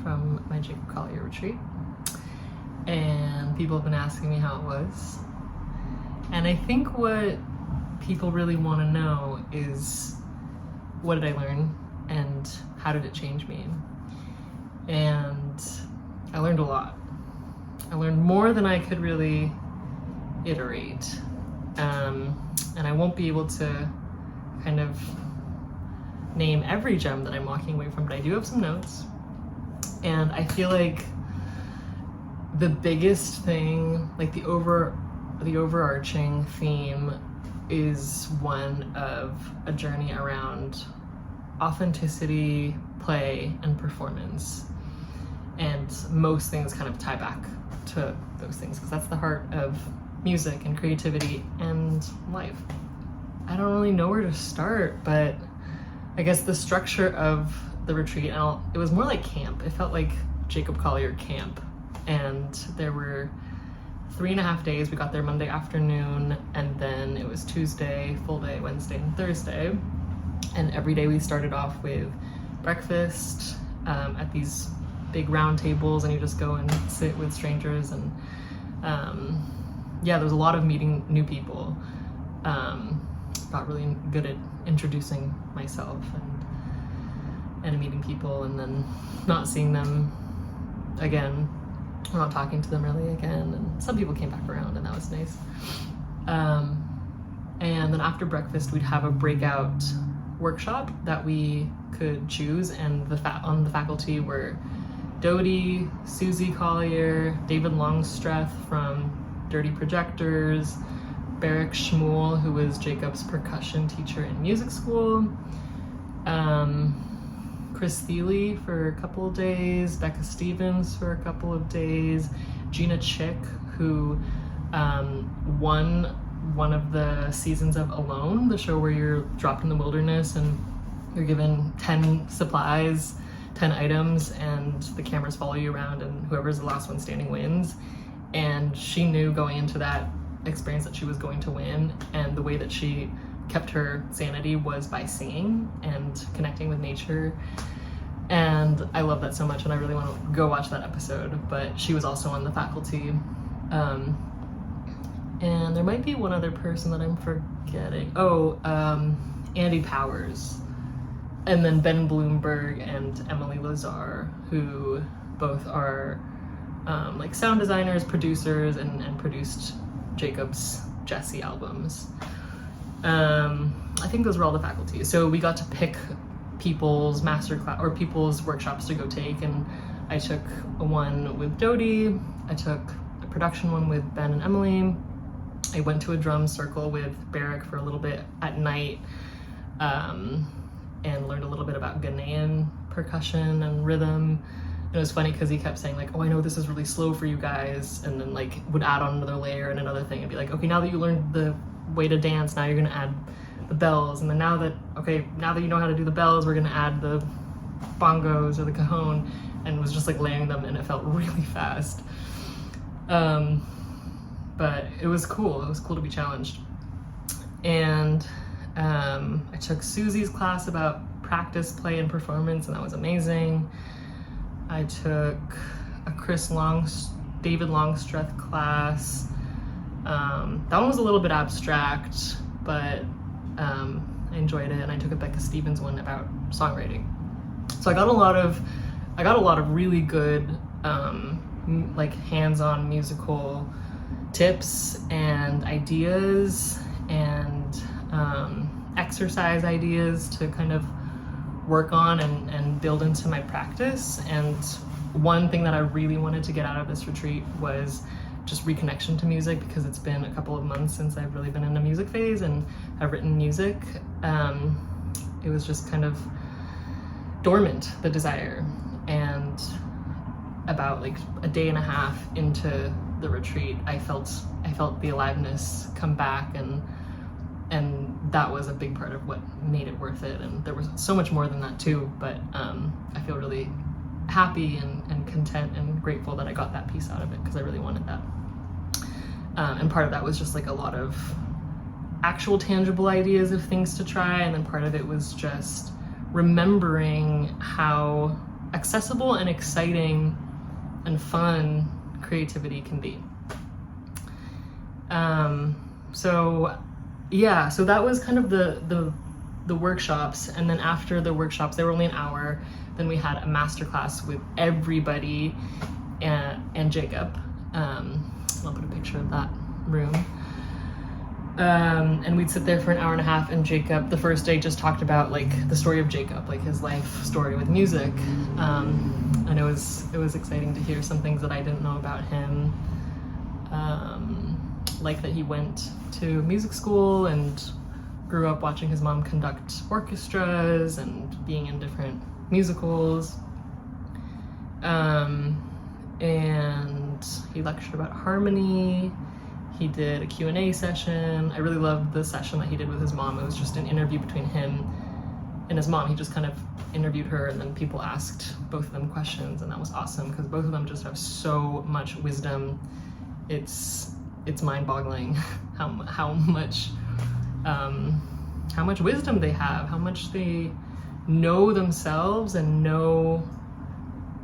from my Jacob Collier retreat, and people have been asking me how it was. And I think what people really want to know is, what did I learn and how did it change me? And I learned a lot. I learned more than I could really iterate. And I won't be able to kind of name every gem that I'm walking away from, but I do have some notes. And I feel like the biggest thing, like the overarching theme, is one of a journey around authenticity, play, and performance. And most things kind of tie back to those things, because that's the heart of music and creativity and life. I don't really know where to start, but I guess the structure of the retreat, it was more like camp. It felt like Jacob Collier camp. And there were 3.5 days. We got there Monday afternoon, and then it was Tuesday, full day, Wednesday and Thursday. And every day we started off with breakfast at these big round tables, and you just go and sit with strangers. And yeah, there was a lot of meeting new people. Got really good at introducing myself and meeting people, and then not seeing them again, not talking to them really again. And some people came back around, and that was nice. And then after breakfast, we'd have a breakout workshop that we could choose, and on the faculty were Dodie, Susie Collier, David Longstreth from Dirty Projectors, Barrick Shmuel, who was Jacob's percussion teacher in music school, Chris Thiele for a couple of days, Becca Stevens for a couple of days, Gina Chick, who won one of the seasons of Alone, the show where you're dropped in the wilderness and you're given 10 supplies, 10 items, and the cameras follow you around, and whoever's the last one standing wins. And she knew going into that experience that she was going to win, and the way that she kept her sanity was by singing and connecting with nature. And I love that so much, and I really want to go watch that episode. But she was also on the faculty. And there might be one other person that I'm forgetting. Andy Powers, and then Ben Bloomberg and Emily Lazar, who both are like sound designers, producers, and produced Jacob's Jessie albums. I think those were all the faculty. So we got to pick people's masterclass or people's workshops to go take, and I took one with Dodie, I took a production one with Ben and Emily, I went to a drum circle with Barrick for a little bit at night, and learned a little bit about Ghanaian percussion and rhythm. And it was funny because he kept saying like, oh, I know this is really slow for you guys, and then like would add on another layer and another thing and be like, okay, now that you learned the way to dance, now you're gonna add the bells, and then now that you know how to do the bells, we're gonna add the bongos or the cajon, and was just like layering them, and it felt really fast. But it was cool. It was cool to be challenged. And I took Susie's class about practice, play, and performance, and that was amazing. I took a David Longstreth class. That one was a little bit abstract, but I enjoyed it. And I took a Becca Stevens one about songwriting. So I got a lot of really good like hands-on musical tips and ideas and exercise ideas to kind of work on and build into my practice. And one thing that I really wanted to get out of this retreat was just reconnection to music, because it's been a couple of months since I've really been in a music phase and have written music. It was just kind of dormant, the desire. And about like a day and a half into the retreat, I felt the aliveness come back, and that was a big part of what made it worth it. And there was so much more than that too, but I feel really happy and content and grateful that I got that piece out of it, because I really wanted that. And part of that was just like a lot of actual tangible ideas of things to try, and then part of it was just remembering how accessible and exciting and fun creativity can be. So that was kind of the workshops. And then after the workshops, they were only an hour, then we had a masterclass with everybody and Jacob. I'll put a picture of that room. And we'd sit there for an hour and a half, and Jacob, the first day, just talked about like the story of Jacob, like his life story with music. And it was exciting to hear some things that I didn't know about him. Like that he went to music school and grew up watching his mom conduct orchestras and being in different musicals. And he lectured about harmony. He did a Q&A session. I really loved the session that he did with his mom. It was just an interview between him and his mom. He just kind of interviewed her, and then people asked both of them questions, and that was awesome because both of them just have so much wisdom. It's mind-boggling how much wisdom they have, how much they know themselves and know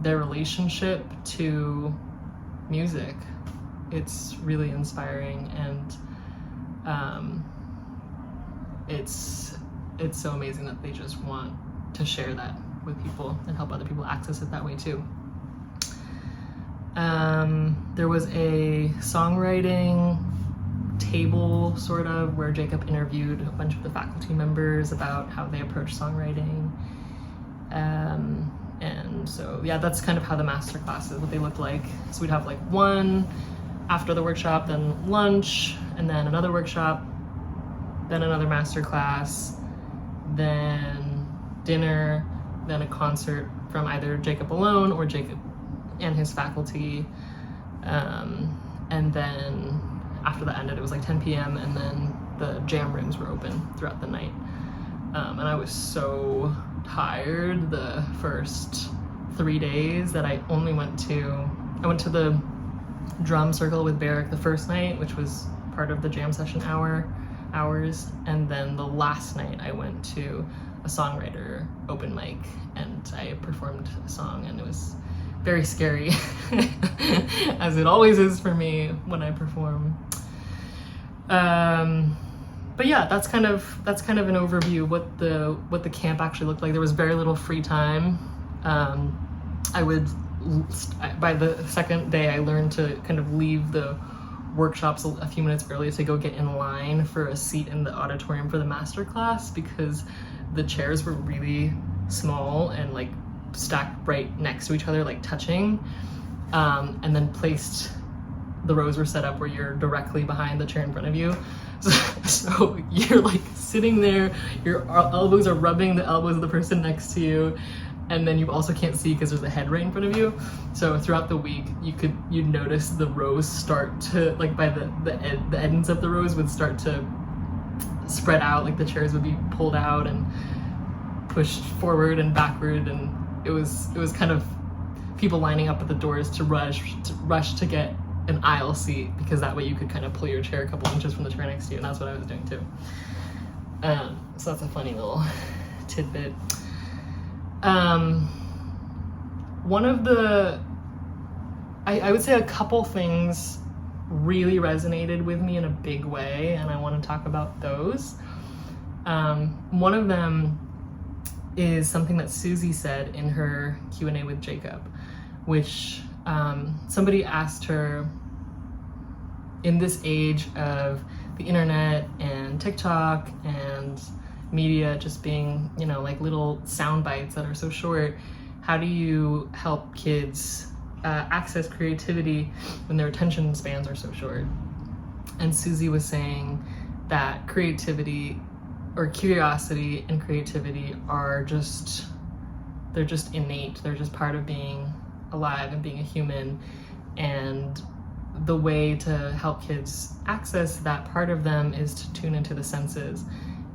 their relationship to music. It's really inspiring, and it's so amazing that they just want to share that with people and help other people access it that way too. There was a songwriting table, sort of, where Jacob interviewed a bunch of the faculty members about how they approach songwriting. And so, yeah, that's kind of how the master classes, what they look like. So we'd have like one after the workshop, then lunch, and then another workshop, then another master class, then dinner, then a concert from either Jacob alone or Jacob and his faculty. And then after that ended, it was like 10 p.m. and then the jam rooms were open throughout the night. And I was so tired the first 3 days that I went to the drum circle with Barrick the first night, which was part of the jam session hours. And then the last night I went to a songwriter open mic and I performed a song, and it was very scary as it always is for me when I perform. But yeah, that's kind of an overview of what the camp actually looked like. There was very little free time. By the second day, I learned to kind of leave the workshops a few minutes early to go get in line for a seat in the auditorium for the master class, because the chairs were really small and like stacked right next to each other, like touching, and then the rows were set up where you're directly behind the chair in front of you. So you're like sitting there, your elbows are rubbing the elbows of the person next to you, and then you also can't see because there's a head right in front of you. So throughout the week, you'd notice the rows start to, like, by the ends of the rows would start to spread out, like the chairs would be pulled out and pushed forward and backward, and it was kind of people lining up at the doors to rush to get an aisle seat, because that way you could kind of pull your chair a couple inches from the chair next to you, and that's what I was doing too. So that's a funny little tidbit. One of I would say a couple things really resonated with me in a big way, and I want to talk about those. One of them is something that Susie said in her Q&A with Jacob, which somebody asked her, in this age of the internet and TikTok and media just being, like little sound bites that are so short, how do you help kids access creativity when their attention spans are so short? And Susie was saying that creativity, or curiosity and creativity, they're just innate. They're just part of being alive and being a human. And the way to help kids access that part of them is to tune into the senses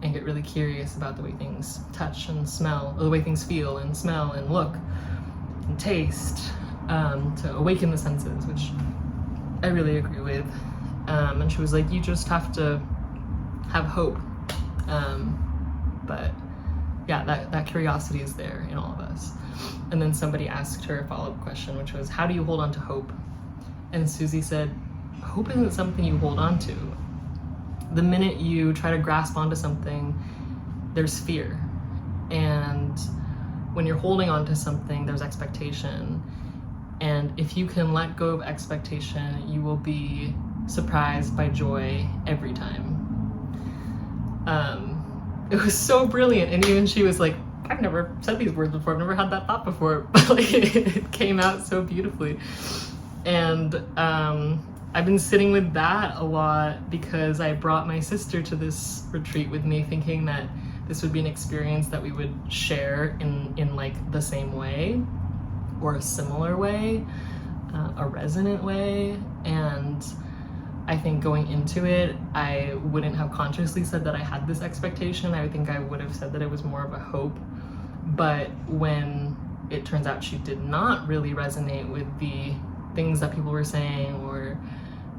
and get really curious about the way things touch and smell, or the way things feel and smell and look and taste, to awaken the senses, which I really agree with. And she was like, you just have to have hope. But yeah, that curiosity is there in all of us. And then somebody asked her a follow-up question, which was, how do you hold on to hope? And Susie said, hope isn't something you hold on to. The minute you try to grasp onto something, there's fear. And when you're holding on to something, there's expectation. And if you can let go of expectation, you will be surprised by joy every time. It was so brilliant. And even she was like, I've never said these words before. I've never had that thought before. But like, it came out so beautifully. And I've been sitting with that a lot because I brought my sister to this retreat with me, thinking that this would be an experience that we would share in like the same way or a similar way, a resonant way. And I think going into it, I wouldn't have consciously said that I had this expectation. I think I would have said that it was more of a hope. But when it turns out she did not really resonate with the things that people were saying or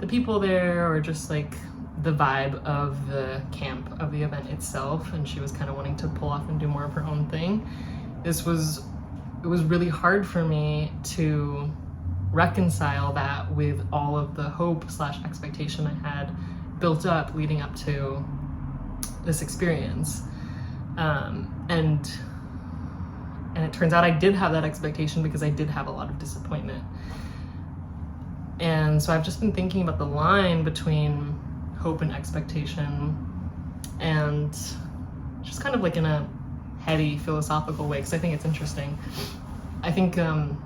the people there, or just like the vibe of the camp, of the event itself, and she was kind of wanting to pull off and do more of her own thing, it was really hard for me to reconcile that with all of the hope / expectation I had built up leading up to this experience. And it turns out I did have that expectation because I did have a lot of disappointment. And so I've just been thinking about the line between hope and expectation, and just kind of like in a heady philosophical way, because I think it's interesting. I think, I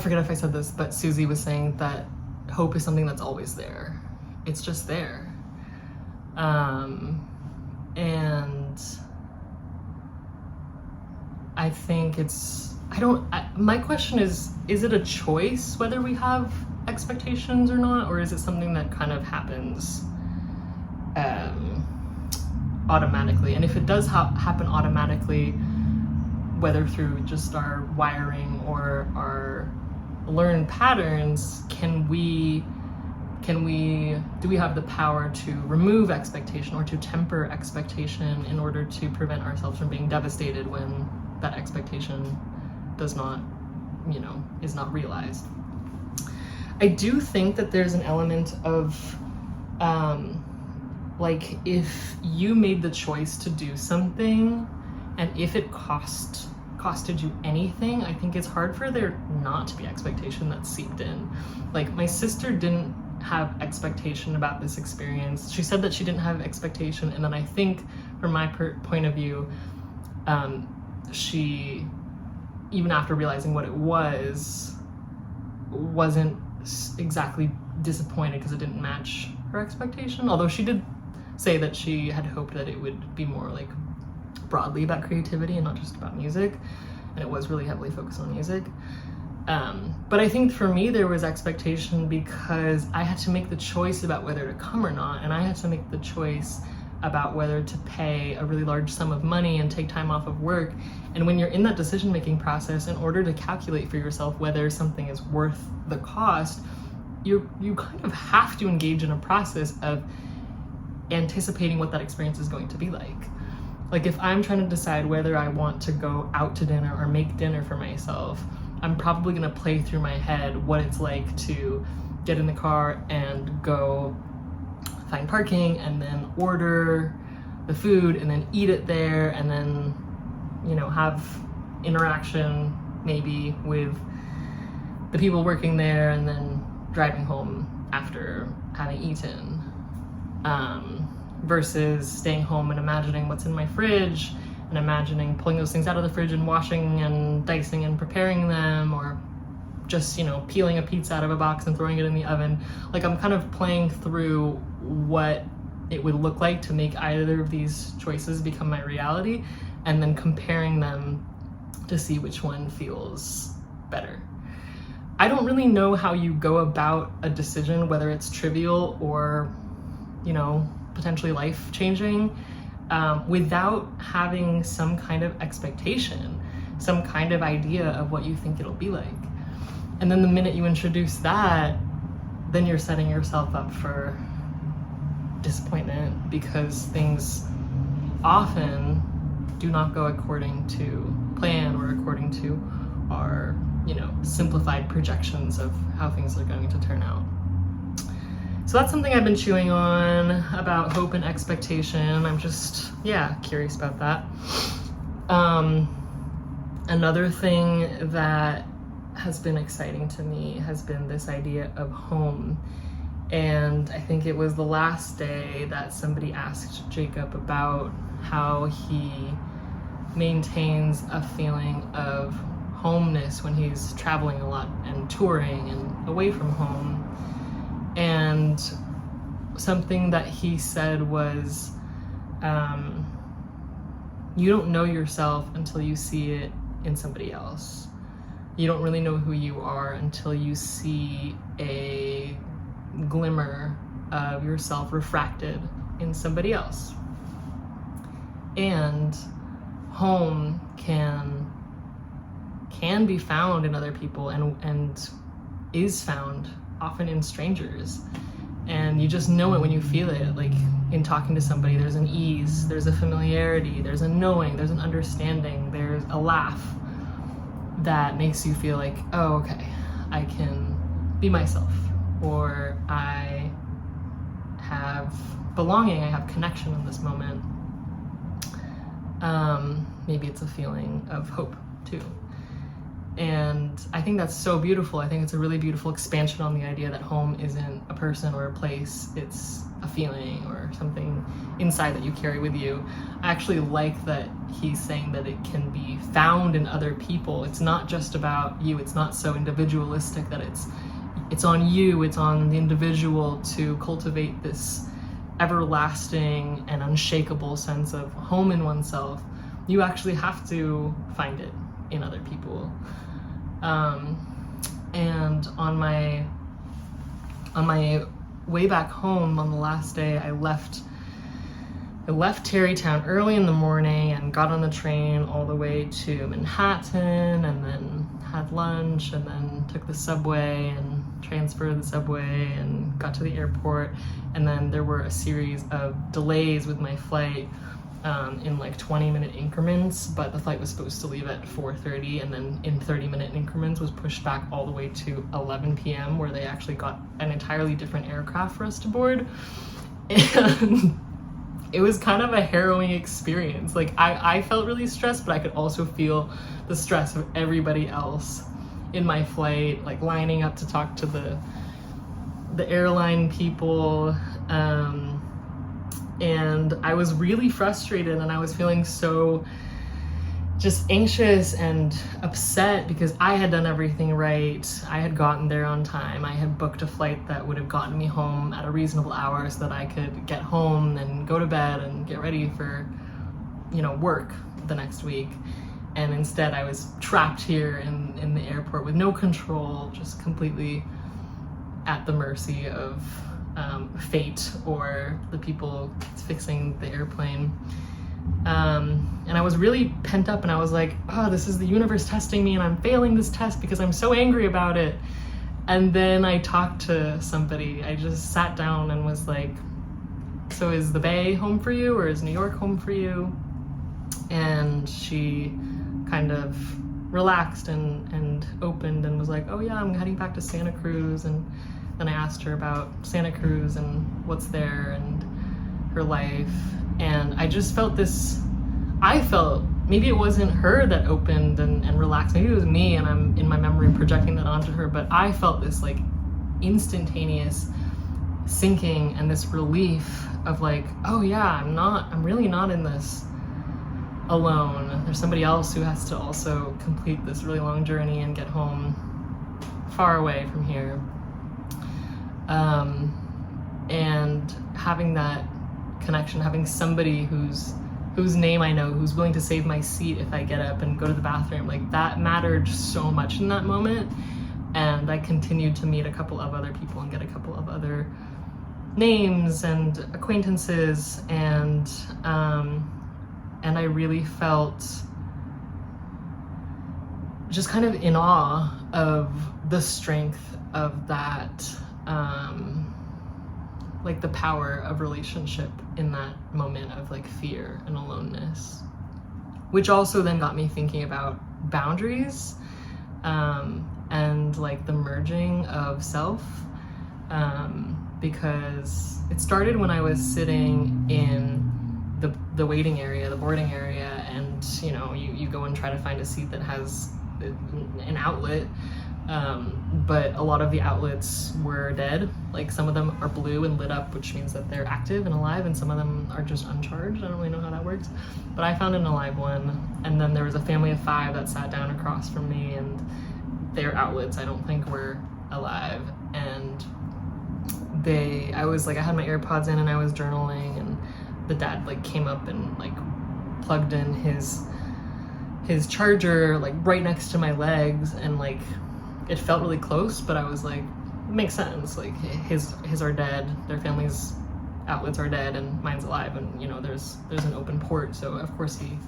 forget if I said this, but Susie was saying that hope is something that's always there. It's just there. And I think my question is it a choice whether we have expectations or not, or is it something that kind of happens automatically? And if it does happen automatically, whether through just our wiring or our learned patterns, do we have the power to remove expectation or to temper expectation in order to prevent ourselves from being devastated when that expectation is not realized? I do think that there's an element of like, if you made the choice to do something and if it costed you anything, I think it's hard for there not to be expectation that's seeped in. Like, my sister didn't have expectation about this experience. She said that she didn't have expectation, and then I think from my point of view, she, even after realizing what it wasn't exactly disappointed because it didn't match her expectation, although she did say that she had hoped that it would be more like broadly about creativity and not just about music, and it was really heavily focused on music. But I think for me there was expectation because I had to make the choice about whether to come or not, and I had to make the choice about whether to pay a really large sum of money and take time off of work. And when you're in that decision-making process, in order to calculate for yourself whether something is worth the cost, you kind of have to engage in a process of anticipating what that experience is going to be like. Like, if I'm trying to decide whether I want to go out to dinner or make dinner for myself, I'm probably gonna play through my head what it's like to get in the car and go find parking and then order the food and then eat it there and then, have interaction maybe with the people working there and then driving home after having eaten. Versus staying home and imagining what's in my fridge and imagining pulling those things out of the fridge and washing and dicing and preparing them, or just, peeling a pizza out of a box and throwing it in the oven. Like, I'm kind of playing through what it would look like to make either of these choices become my reality, and then comparing them to see which one feels better. I don't really know how you go about a decision, whether it's trivial or, potentially life-changing, without having some kind of expectation, some kind of idea of what you think it'll be like. And then the minute you introduce that, then you're setting yourself up for disappointment because things often do not go according to plan or according to our, simplified projections of how things are going to turn out. So that's something I've been chewing on about hope and expectation. I'm just, curious about that. Another thing that has been exciting to me has been this idea of home. And I think it was the last day that somebody asked Jacob about how he maintains a feeling of homeness when he's traveling a lot and touring and away from home. And something that he said was, you don't know yourself until you see it in somebody else. You don't really know who you are until you see a glimmer of yourself refracted in somebody else. And home can be found in other people and is found often in strangers. And you just know it when you feel it. Like in talking to somebody, there's an ease, there's a familiarity, there's a knowing, there's an understanding, there's a laugh that makes you feel like, oh, okay, I can be myself, or I have belonging, I have connection in this moment. Maybe it's a feeling of hope too. And I think that's so beautiful. I think it's a really beautiful expansion on the idea that home isn't a person or a place, it's a feeling or something inside that you carry with you. I actually like that he's saying that it can be found in other people. It's not just about you, it's not so individualistic that it's on you, it's on the individual to cultivate this everlasting and unshakable sense of home in oneself. You actually have to find it in other people. And on my way back home on the last day, I left Tarrytown early in the morning and got on the train all the way to Manhattan, and then had lunch, and then took the subway and transferred the subway and got to the airport. And then there were a series of delays with my flight in like 20-minute increments, but the flight was supposed to leave at 4:30, and then in 30-minute increments was pushed back all the way to 11 p.m. where they actually got an entirely different aircraft for us to board. And it was kind of a harrowing experience. Like I felt really stressed, but I could also feel the stress of everybody else in my flight, like lining up to talk to the airline people. And I was really frustrated, and I was feeling so just anxious and upset because I had done everything right. I had gotten there on time. I had booked a flight that would have gotten me home at a reasonable hour so that I could get home and go to bed and get ready for, work the next week. And instead I was trapped here in the airport with no control, just completely at the mercy of fate or the people fixing the airplane. And I was really pent up, and I was like, oh, this is the universe testing me, and I'm failing this test because I'm so angry about it. And then I talked to somebody. I just sat down and was like, so is the Bay home for you, or is New York home for you? And she kind of relaxed and opened and was like, oh yeah, I'm heading back to Santa Cruz. And then I asked her about Santa Cruz and what's there and her life. And I just felt maybe it wasn't her that opened and relaxed, maybe it was me, and I'm in my memory projecting that onto her, but I felt this like instantaneous sinking and this relief of like, oh yeah, I'm really not in this alone. There's somebody else who has to also complete this really long journey and get home far away from here. And having that connection, having somebody whose name I know, who's willing to save my seat if I get up and go to the bathroom, like that mattered so much in that moment. And I continued to meet a couple of other people and get a couple of other names and acquaintances, and I really felt just kind of in awe of the strength of that like the power of relationship in that moment of like fear and aloneness, which also then got me thinking about boundaries, and like the merging of self, because it started when I was sitting in the waiting area, the boarding area, and you know, you go and try to find a seat that has an outlet, but a lot of the outlets were dead. Like some of them are blue and lit up, which means that they're active and alive, and some of them are just uncharged. I don't really know how that works, but I found an alive one. And then there was a family of 5 that sat down across from me, and their outlets I don't think were alive. And I was like, I had my AirPods in and I was journaling, and the dad like came up and like plugged in his charger like right next to my legs, and like it felt really close, but I was like, it makes sense, like his are dead, their family's outlets are dead, and mine's alive, and you know, there's an open port, so of course he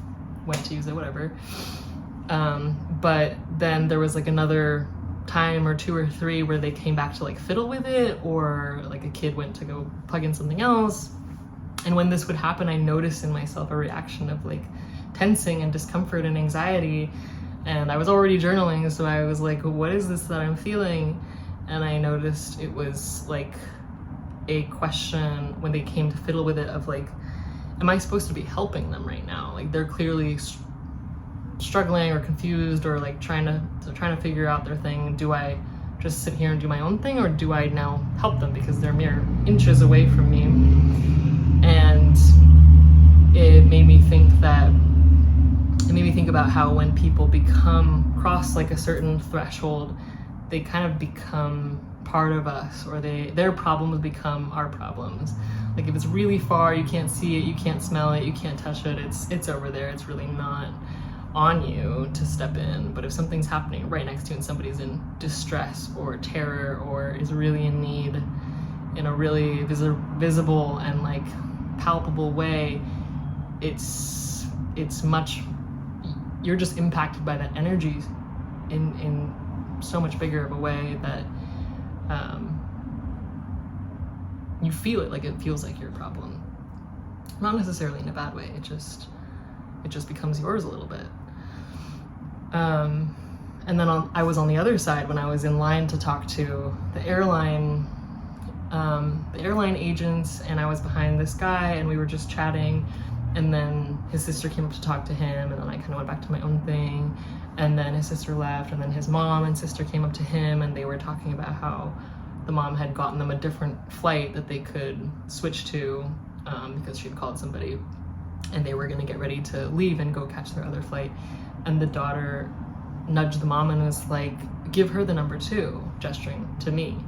went to use it, whatever. But then there was like another time or 2 or 3 where they came back to like fiddle with it, or like a kid went to go plug in something else. And when this would happen, I noticed in myself a reaction of like tensing and discomfort and anxiety. And I was already journaling, so I was like, what is this that I'm feeling? And I noticed it was like a question when they came to fiddle with it of like, am I supposed to be helping them right now? Like they're clearly struggling or confused, or like trying to figure out their thing. Do I just sit here and do my own thing, or do I now help them because they're mere inches away from me? And it made me think about how when people cross like a certain threshold, they kind of become part of us, or their problems become our problems. Like if it's really far, you can't see it, you can't smell it, you can't touch it, it's over there, it's really not on you to step in. But if something's happening right next to you and somebody's in distress or terror or is really in need in a really visible and like palpable way, it's much, you're just impacted by that energy in so much bigger of a way that you feel it, like it feels like your problem. Not necessarily in a bad way, it just becomes yours a little bit. And then I was on the other side when I was in line to talk to the airline agents, and I was behind this guy and we were just chatting, and then his sister came up to talk to him, and then I kind of went back to my own thing, and then his sister left, and then his mom and sister came up to him, and they were talking about how the mom had gotten them a different flight that they could switch to, because she'd called somebody, and they were going to get ready to leave and go catch their other flight. And the daughter nudged the mom and was like, give her the number 2, gesturing to me.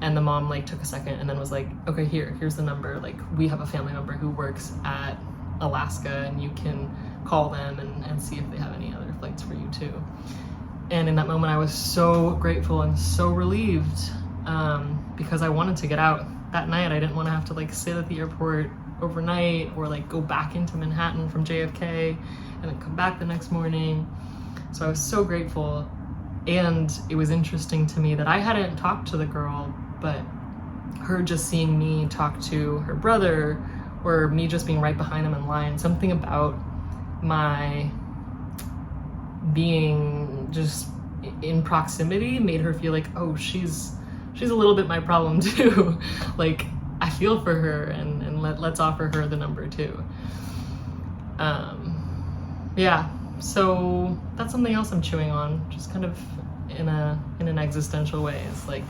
And the mom like took a second and then was like, okay, here's the number. Like, we have a family member who works at Alaska, and you can call them and see if they have any other flights for you too. And in that moment, I was so grateful and so relieved, because I wanted to get out that night. I didn't want to have to like sit at the airport overnight, or like go back into Manhattan from JFK and then come back the next morning. So I was so grateful. And it was interesting to me that I hadn't talked to the girl, but her just seeing me talk to her brother, or me just being right behind them in line, something about my being just in proximity made her feel like, oh, she's a little bit my problem too. Like, I feel for her, and let's offer her the number 2. Yeah, so that's something else I'm chewing on, just kind of in an existential way. It's like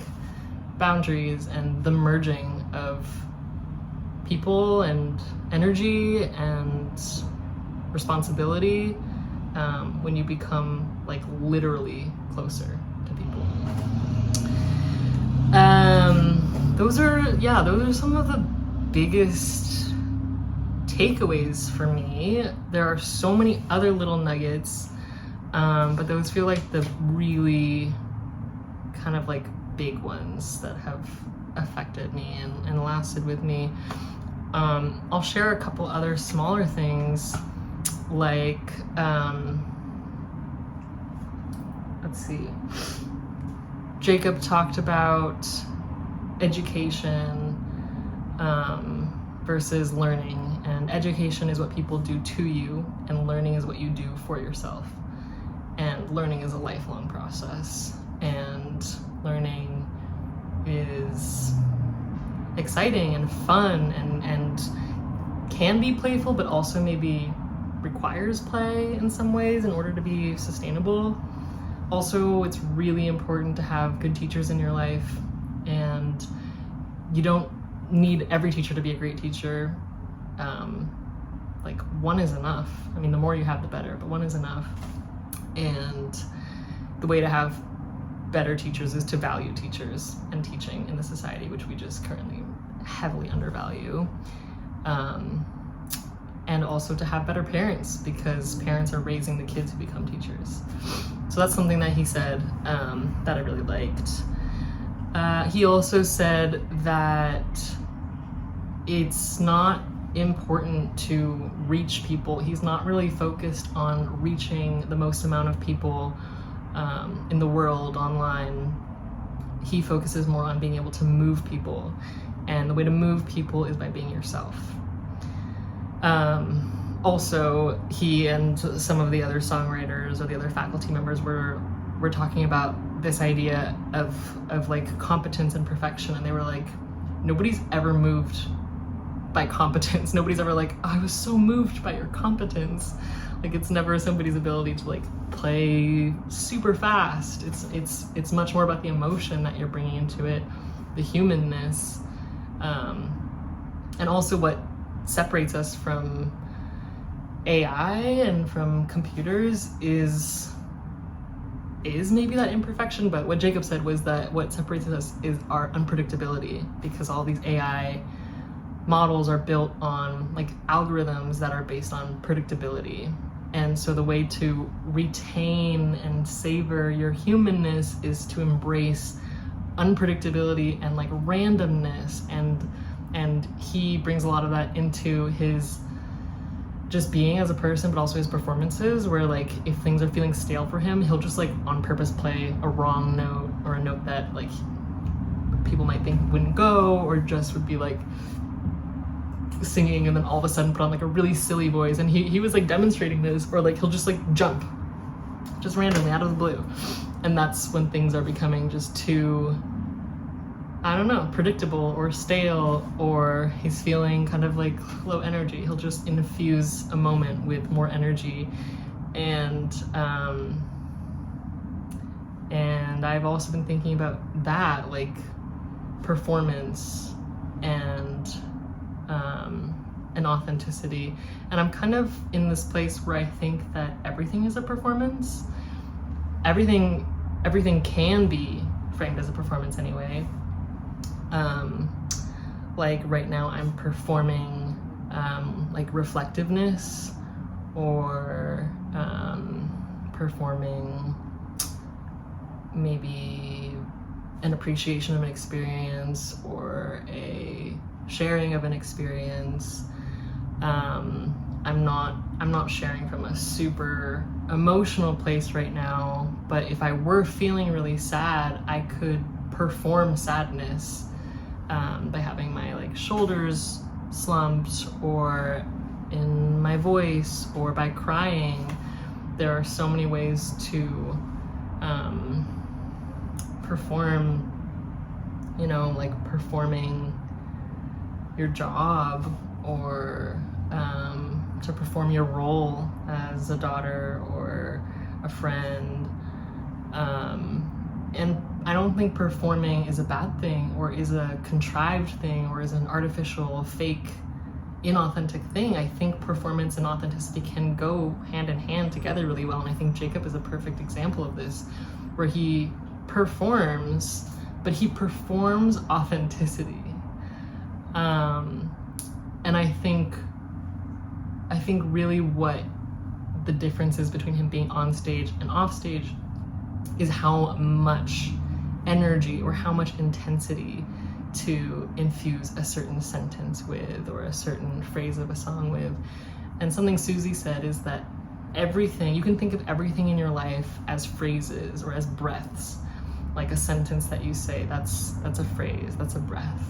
boundaries and the merging of people and energy and responsibility, when you become like literally closer to people. Those are some of the biggest takeaways for me. There are so many other little nuggets, but those feel like the really kind of like big ones that have affected me and lasted with me. I'll share a couple other smaller things, like, let's see. Jacob talked about education, versus learning. And education is what people do to you, and learning is what you do for yourself. And learning is a lifelong process, and learning is exciting and fun and can be playful, but also maybe requires play in some ways in order to be sustainable. Also, it's really important to have good teachers in your life, and you don't need every teacher to be a great teacher. Like, one is enough. I mean, the more you have, the better, but one is enough. And the way to have better teachers is to value teachers and teaching in the society, which we just currently heavily undervalue. And also to have better parents, because parents are raising the kids who become teachers. So that's something that he said that I really liked. He also said that it's not important to reach people. He's not really focused on reaching the most amount of people in the world online. He focuses more on being able to move people, and the way to move people is by being yourself. Also, he and some of the other songwriters or the other faculty members were talking about this idea of like competence and perfection, and they were like, nobody's ever moved by competence. Nobody's ever like, oh, I was so moved by your competence. Like, it's never somebody's ability to like play super fast. It's much more about the emotion that you're bringing into it, the humanness, and also what separates us from AI and from computers is maybe that imperfection. But what Jacob said was that what separates us is our unpredictability, because all these AI models are built on like algorithms that are based on predictability. And so the way to retain and savor your humanness is to embrace unpredictability and like randomness, and he brings a lot of that into his just being as a person, but also his performances, where like if things are feeling stale for him, he'll just like on purpose play a wrong note, or a note that like people might think wouldn't go, or just would be like singing and then all of a sudden put on like a really silly voice. And he was like demonstrating this, or like he'll just like jump just randomly out of the blue, and that's when things are becoming just too, I don't know, predictable or stale, or he's feeling kind of like low energy. He'll just infuse a moment with more energy. And I've also been thinking about that, like performance and authenticity. And I'm kind of in this place where I think that everything is a performance. Everything can be framed as a performance anyway. Like right now I'm performing like reflectiveness, or performing maybe an appreciation of an experience, or a sharing of an experience. I'm not sharing from a super emotional place right now, but if I were feeling really sad, I could perform sadness by having my like shoulders slumped, or in my voice, or by crying. There are so many ways to perform, you know, like performing your job, or to perform your role as a daughter or a friend. And I don't think performing is a bad thing, or is a contrived thing, or is an artificial, fake, inauthentic thing. I think performance and authenticity can go hand in hand together really well, and I think Jacob is a perfect example of this, where he performs, but he performs authenticity. And I think really what the difference is between him being on stage and off stage is how much energy or how much intensity to infuse a certain sentence with, or a certain phrase of a song with. And something Susie said is that everything, you can think of everything in your life as phrases or as breaths. Like a sentence that you say, that's a phrase, that's a breath.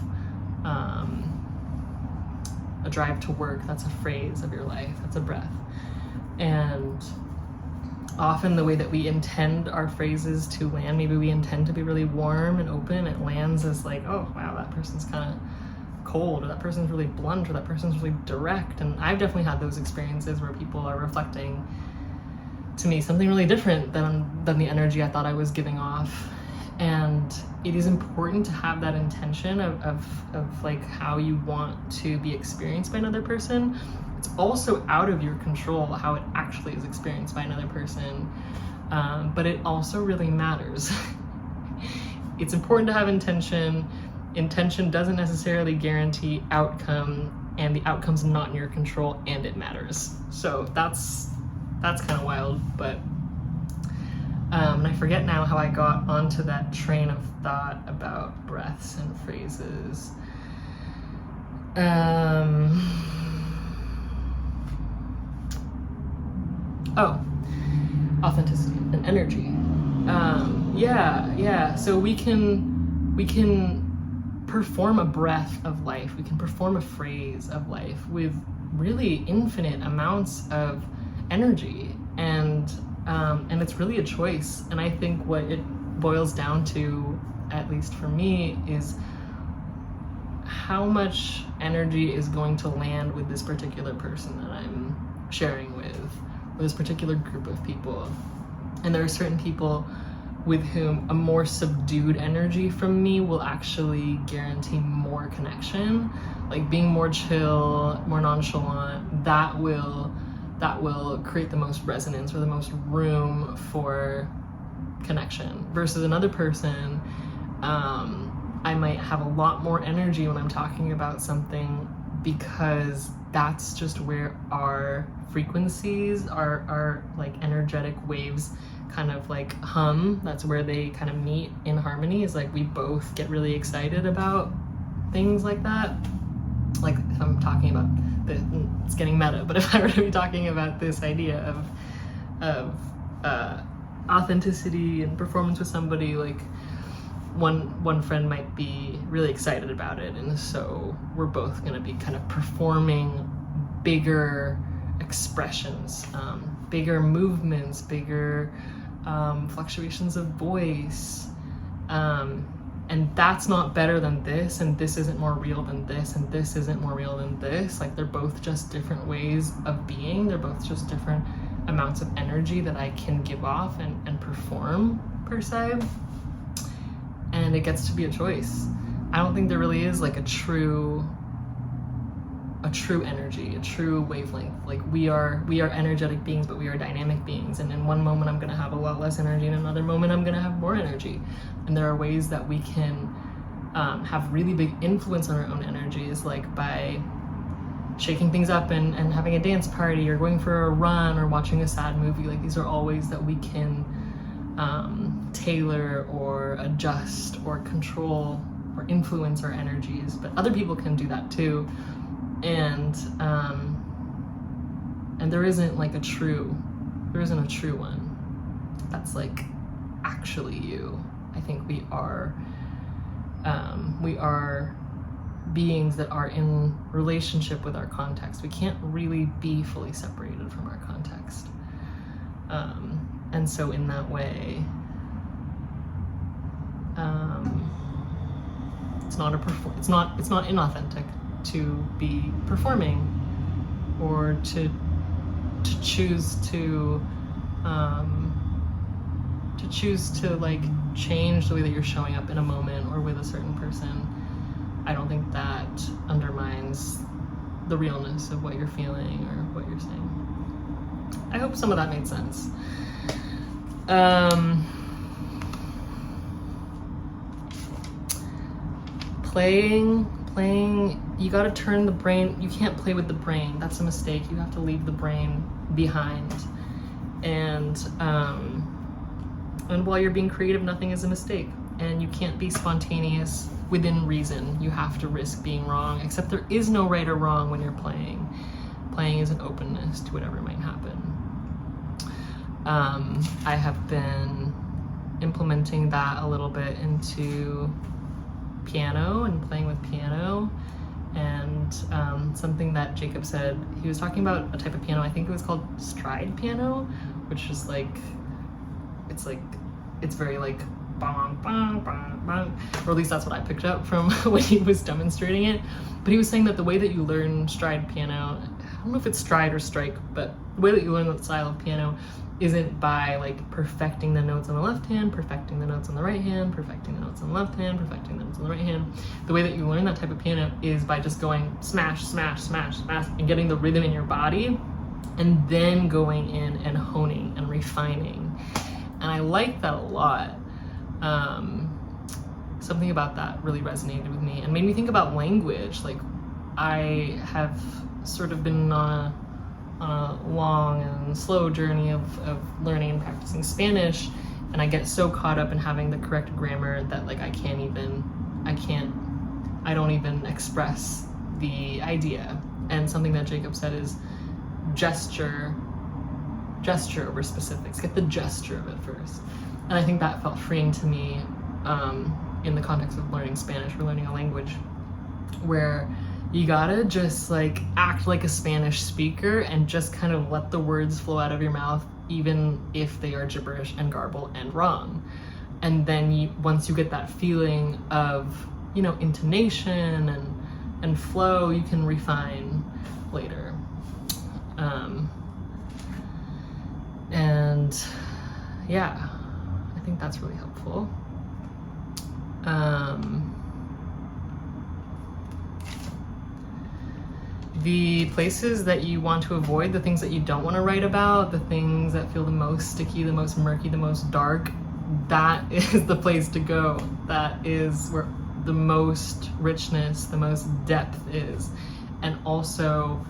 a drive to work, that's a phrase of your life, that's a breath. And often the way that we intend our phrases to land, maybe we intend to be really warm and open, it lands as like, oh wow, that person's kind of cold, or that person's really blunt, or that person's really direct. And I've definitely had those experiences where people are reflecting to me something really different than the energy I thought I was giving off. And it is important to have that intention of like how you want to be experienced by another person. It's also out of your control how it actually is experienced by another person, but it also really matters. It's important to have intention. Intention doesn't necessarily guarantee outcome, and the outcome's not in your control, and it matters. So that's kind of wild, but and I forget now how I got onto that train of thought about breaths and phrases. Authenticity and energy. So we can perform a breath of life. We can perform a phrase of life with really infinite amounts of energy, and it's really a choice. And I think what it boils down to, at least for me, is how much energy is going to land with this particular person that I'm sharing with, or this particular group of people. And there are certain people with whom a more subdued energy from me will actually guarantee more connection. Like being more chill, more nonchalant, that will create the most resonance or the most room for connection. Versus another person, I might have a lot more energy when I'm talking about something, because that's just where our frequencies, our like energetic waves kind of like hum. That's where they kind of meet in harmony, is like we both get really excited about things like that. Like if I'm talking about it's getting meta, but if I were to be talking about this idea of authenticity and performance with somebody, like one friend might be really excited about it, and so we're both going to be kind of performing bigger expressions, bigger movements, bigger fluctuations of voice, and that's not better than this, and this isn't more real than this, and this isn't more real than this. Like they're both just different ways of being. They're both just different amounts of energy that I can give off and perform, per se. And it gets to be a choice. I don't think there really is like a true energy, a true wavelength. Like we are energetic beings, but we are dynamic beings. And in one moment I'm gonna have a lot less energy, and in another moment I'm gonna have more energy. And there are ways that we can have really big influence on our own energies, like by shaking things up and having a dance party, or going for a run, or watching a sad movie. Like these are all ways that we can tailor or adjust or control or influence our energies, but other people can do that too. And there isn't a true one that's like actually you. I think we are beings that are in relationship with our context. We can't really be fully separated from our context. And so in that way, it's not inauthentic to be performing, or to choose to like change the way that you're showing up in a moment or with a certain person. I don't think that undermines the realness of what you're feeling or what you're saying. I hope some of that made sense. Playing, you gotta turn the brain. You can't play with the brain. That's a mistake. You have to leave the brain behind. And while you're being creative, nothing is a mistake. And you can't be spontaneous within reason. You have to risk being wrong, except there is no right or wrong when you're playing. Playing is an openness to whatever might happen. I have been implementing that a little bit into piano and playing with piano, And something that Jacob said, he was talking about a type of piano, I think it was called stride piano, which is like, it's very like bong, bong, bong, bong, or at least that's what I picked up from when he was demonstrating it. But he was saying that the way that you learn stride piano, I don't know if it's stride or strike, but the way that you learn that style of piano isn't by like perfecting the notes on the left hand, perfecting the notes on the right hand, perfecting the notes on the left hand, perfecting the notes on the right hand. The way that you learn that type of piano is by just going smash, smash, smash, smash, and getting the rhythm in your body, and then going in and honing and refining. And I like that a lot. Something about that really resonated with me and made me think about language. Like, I have sort of been on a long and slow journey of learning and practicing Spanish, and I get so caught up in having the correct grammar that like I don't even express the idea. And something that Jacob said is gesture over specifics. Get the gesture of it first. And I think that felt freeing to me in the context of learning Spanish or learning a language, where you gotta just like act like a Spanish speaker and just kind of let the words flow out of your mouth, even if they are gibberish and garble and wrong. And then once you get that feeling of, you know, intonation and flow, you can refine later. And yeah, I think that's really helpful. The places that you want to avoid, the things that you don't want to write about, the things that feel the most sticky, the most murky, the most dark, that is the place to go. That is where the most richness, the most depth is. And also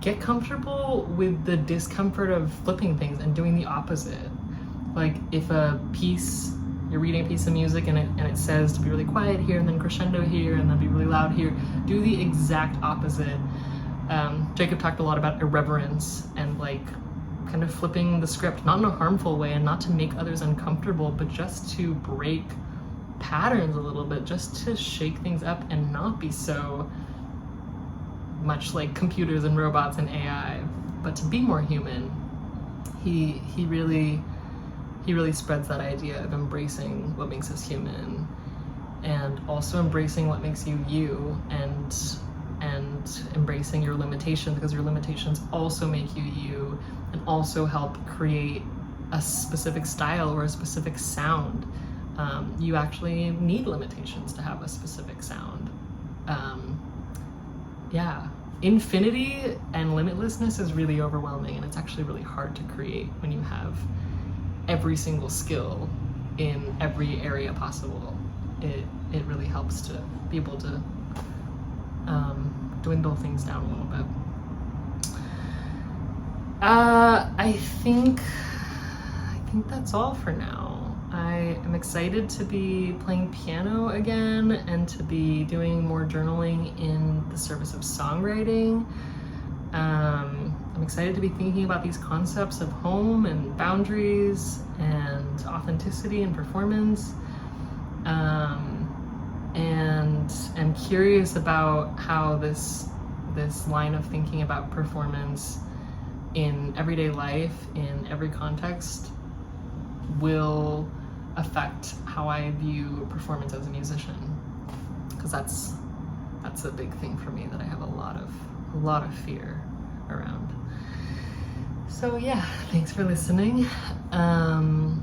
get comfortable with the discomfort of flipping things and doing the opposite. Like if you're reading a piece of music and it says to be really quiet here and then crescendo here and then be really loud here, do the exact opposite. Jacob talked a lot about irreverence and like kind of flipping the script, not in a harmful way and not to make others uncomfortable, but just to break patterns a little bit, just to shake things up and not be so much like computers and robots and AI, but to be more human. He really spreads that idea of embracing what makes us human, and also embracing what makes you you, and embracing your limitations, because your limitations also make you you and also help create a specific style or a specific sound. You actually need limitations to have a specific sound. Yeah, infinity and limitlessness is really overwhelming, and it's actually really hard to create when you have every single skill in every area possible. It really helps to be able to dwindle things down a little bit. I think that's all for now. I am excited to be playing piano again and to be doing more journaling in the service of songwriting. I'm excited to be thinking about these concepts of home and boundaries and authenticity and performance. And I'm curious about how this line of thinking about performance in everyday life, in every context, will affect how I view performance as a musician. Because that's a big thing for me that I have a lot of fear around. So yeah, thanks for listening. And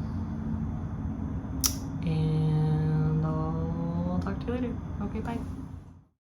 I'll talk to you later. Okay, bye.